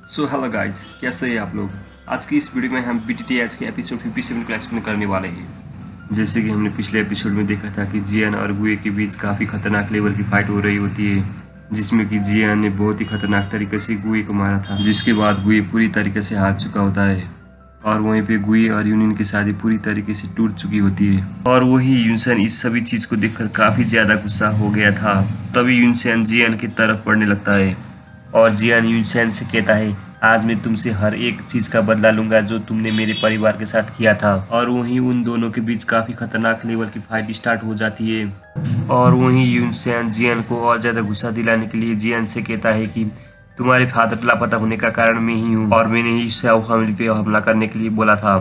So hello guys, कैसे हैं आप लोग। आज की इस वीडियो में हम BTTH के एपिसोड 57 को एक्सप्लेन करने वाले हैं। जैसे कि हमने पिछले एपिसोड में देखा था कि जियान और गुए के बीच काफ़ी खतरनाक लेवल की फाइट हो रही होती है, जिसमें कि जियान ने बहुत ही खतरनाक तरीके से गुए को मारा था, जिसके बाद गुए पूरी तरीके से हार चुका होता है। और वहीं पे गुए और यूनियन की शादी पूरी तरीके से टूट चुकी होती है। और वही यूनसेन इस सभी चीज को देखकर काफी ज्यादा गुस्सा हो गया था। तभी यूनसेन जियान की तरफ बढ़ने लगता है और जियान यूनसेन से कहता है, आज मैं तुमसे हर एक चीज का बदला लूंगा जो तुमने मेरे परिवार के साथ किया था। और वहीं उन दोनों के बीच काफी खतरनाक लेवल की फाइट स्टार्ट हो जाती है। और वहीं यूनसेन जियान को और ज्यादा गुस्सा दिलाने के लिए जियान से कहता है कि तुम्हारे फादर लापता होने का कारण मैं ही हूँ और मैंने ही शाओ फैमिली पे हमला करने के लिए बोला था।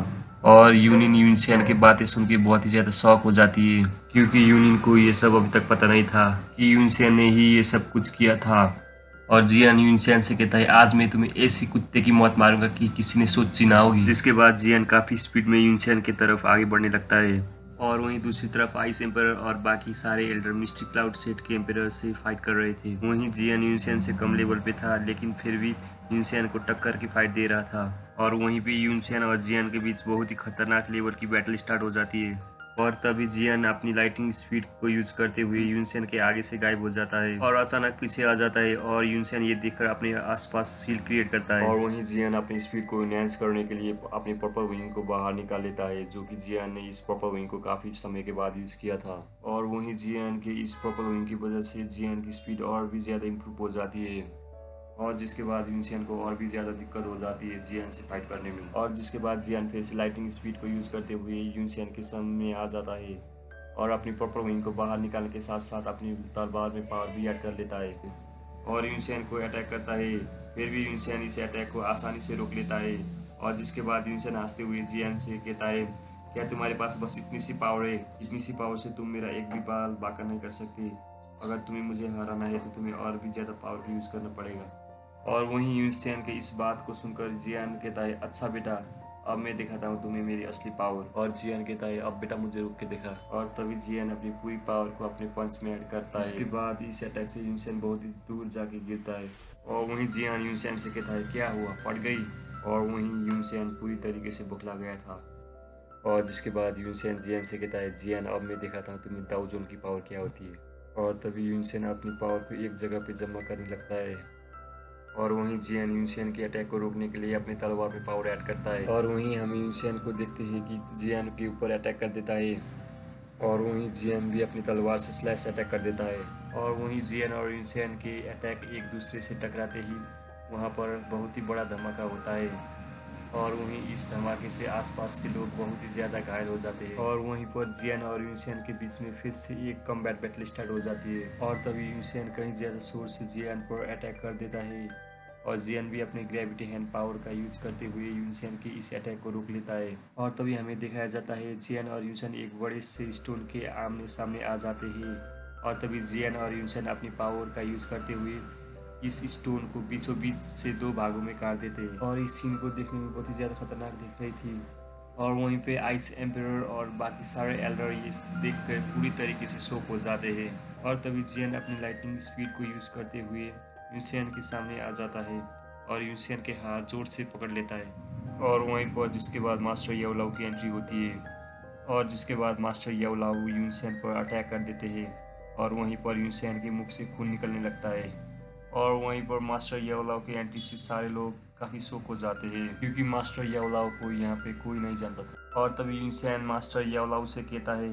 और यूनियन यूनसेन की बातें सुन के बहुत ही ज्यादा शॉक हो जाती है, क्योंकि यूनियन को ये सब अभी तक पता नहीं था कि यूनसेन ने ही ये सब कुछ किया था। और जियान यूनसेन से कहता है, आज मैं तुम्हें ऐसी कुत्ते की मौत मारूंगा कि किसी ने सोची ना होगी। जिसके बाद जियान काफी स्पीड में यूनसेन की तरफ आगे बढ़ने लगता है। और वहीं दूसरी तरफ आइस एम्पर और बाकी सारे एल्डर मिस्टिक क्लाउड सेट के एम्पर से फाइट कर रहे थे। वहीं जियान यूनसेन से कम लेवल पे था, लेकिन फिर भी यूनसेन को टक्कर की फाइट दे रहा था। और वहीं पे यूनसेन और जियान के बीच बहुत ही खतरनाक लेवल की बैटल स्टार्ट हो जाती है। और तभी जियान अपनी लाइटिंग स्पीड को यूज करते हुए यूनसेन के आगे से गायब हो जाता है और अचानक पीछे आ जाता है। और यूनसेन ये देखकर अपने आसपास सील क्रिएट करता है। और वहीं जियान अपनी स्पीड को एनहांस करने के लिए अपने पर्पल विंग को बाहर निकाल लेता है, जो कि जियान ने इस पर्पल विंग को काफी समय के बाद यूज किया था। और वहीं जियान के इस पर्पल विंग की वजह से जियान की स्पीड और भी ज्यादा इम्प्रूव हो जाती है। और जिसके बाद यूनसेन को और भी ज़्यादा दिक्कत हो जाती है जियान से फाइट करने में। और जिसके बाद जियान फिर से लाइटिंग स्पीड को यूज़ करते हुए यूनसेन के सामने आ जाता है और अपनी पर्पल विंग को बाहर निकालने के साथ साथ अपनी तलवार में पावर भी ऐड कर लेता है और यूनसेन को अटैक करता है। फिर भी यूनसेन इस अटैक को आसानी से रोक लेता है। और जिसके बाद यूनसेन हंसते हुए जियान से कहता है, क्या तुम्हारे पास बस इतनी सी पावर है? इतनी सी पावर से तुम मेरा एक भी बाल बांका नहीं कर सकते। अगर तुम्हें मुझे हराना है तो तुम्हें और भी ज़्यादा पावर का यूज़ करना पड़ेगा। और वहीं यूनसेन के इस बात को सुनकर जियान कहता है, अच्छा बेटा, अब मैं दिखाता हूँ तुम्हें मेरी असली पावर। और जियान कहता है, अब बेटा मुझे रुक के दिखा। और तभी जियान अपनी पूरी पावर को अपने पंच में ऐड करता है। इसके बाद इस अटैक से यूनसेन बहुत ही दूर जाके गिरता है। और वहीं जियान यूनसेन से कहता है, क्या हुआ, फट गई? और वहीं यूनसेन पूरी तरीके से बुखला गया था। और जिसके बाद यूनसेन जियान से कहता है, जियान अब मैं दिखाता हूँ तुम्हें दाऊजोन की पावर क्या होती है। और तभी यूनसेन अपनी पावर को एक जगह पे जमा करने लगता है। और वहीं जियान यूनसेन के अटैक को रोकने के लिए अपनी तलवार में पावर ऐड करता है। और वहीं हम यूनसेन को देखते हैं कि जियान के ऊपर अटैक कर देता है। और वहीं जियान भी अपनी तलवार से स्लैश अटैक कर देता है। और वहीं जियान और यूनसेन के अटैक एक दूसरे से टकराते ही वहाँ पर बहुत ही बड़ा धमाका होता है। और वहीं इस धमाके से आसपास के लोग बहुत ही ज़्यादा घायल हो जाते हैं। और वहीं पर जियान और यूनसेन के बीच में फिर से एक कम्बैट बैटल स्टार्ट हो जाती है। और तभी यूनसेन कहीं ज़्यादा जोर से जियान पर अटैक कर देता है और जियान भी अपने ग्रेविटी हैंड पावर का यूज करते हुए यूनसेन के इस अटैक को रोक लेता है। और तभी हमें दिखाया जाता है जियान और यूनसेन एक बड़े से स्टोन के आमने सामने आ जाते हैं। और तभी जियान और यूनसेन अपनी पावर का यूज करते हुए इस स्टोन को बीचों बीच से दो भागों में काट देते हैं। और इस सीन को देखने में बहुत ही ज़्यादा खतरनाक दिख रही थी। और वहीं पे आइस एम्परर और बाकी सारे एल्डर ये देखकर पूरी तरीके से शॉक हो जाते हैं। और तभी जियान अपनी लाइटिंग स्पीड को यूज़ करते हुए यूनसेन के सामने आ जाता है और यूनसेन के हाथ जोर से पकड़ लेता है। और वहीं पर जिसके बाद मास्टर याओलाओ की एंट्री होती है। और जिसके बाद मास्टर याओलाओ यूनसेन पर अटैक कर देते हैं और वहीं पर यूनसेन के मुख से खून निकलने लगता है। और वहीं पर मास्टर याओलाओ की एंट्री से सारे लोग काफ़ी शॉक हो जाते हैं, क्योंकि मास्टर याओलाओ को यहाँ पे कोई नहीं जानता था। और तभी यूनसेन मास्टर याओलाओ से कहता है,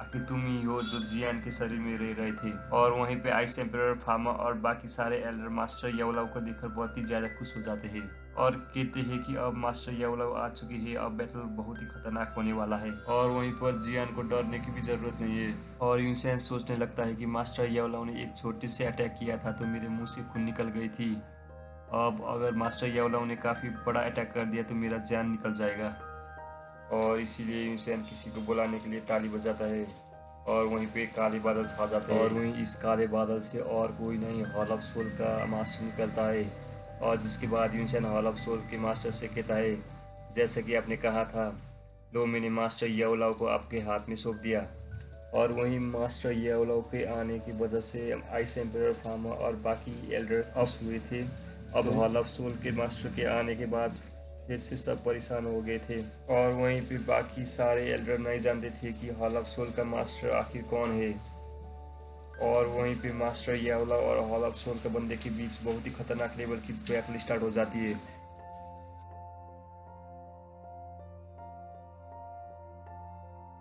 आखिर तुम ही हो जो जियान के शरीर में रह रहे थे। और वहीं पे आइस एम्परर फार्मा और बाकी सारे एल्डर मास्टर याओलाओ को देखकर बहुत ही ज़्यादा खुश हो जाते हैं और कहते हैं कि अब मास्टर याओलाओ आ चुके हैं, अब बैटल बहुत ही खतरनाक होने वाला है। और वहीं पर जियान को डरने की भी जरूरत नहीं है। और यूनसेन सोचने लगता है कि मास्टर याओलाओ ने एक छोटे से अटैक किया था तो मेरे मुंह से खून निकल गई थी। अब अगर मास्टर याओलाओ ने काफ़ी बड़ा अटैक कर दिया तो मेरा जान निकल जाएगा। और इसीलिए यूनसेन किसी को बुलाने के लिए ताली बजाता है और वहीं पे काले बादल छा जाते हैं। और वहीं इस काले बादल से और कोई नहीं, हॉल ऑफ सोल का मास्टर निकलता है। और जिसके बाद यूनसेन हॉल ऑफ सोल के मास्टर से कहता है, जैसा कि आपने कहा था, लो मैंने मास्टर याओलाओ को आपके हाथ में सौंप दिया। और वहीं मास्टर याओलाओ के आने की वजह से आइस एम्परर फार्मा और बाकी एल्डर अप्स हुए थे अब हॉल ऑफ सोल के मास्टर के आने के बाद फिर से सब परेशान हो गए थे और वहीं पे बाकी सारे एल्डर नहीं जानते थे कि हॉल ऑफ सोल का मास्टर आखिर कौन है। और वहीं पे मास्टर यावला और हॉल ऑफ सोल के बंदे के बीच बहुत ही खतरनाक लेवल की बैटल स्टार्ट हो जाती है।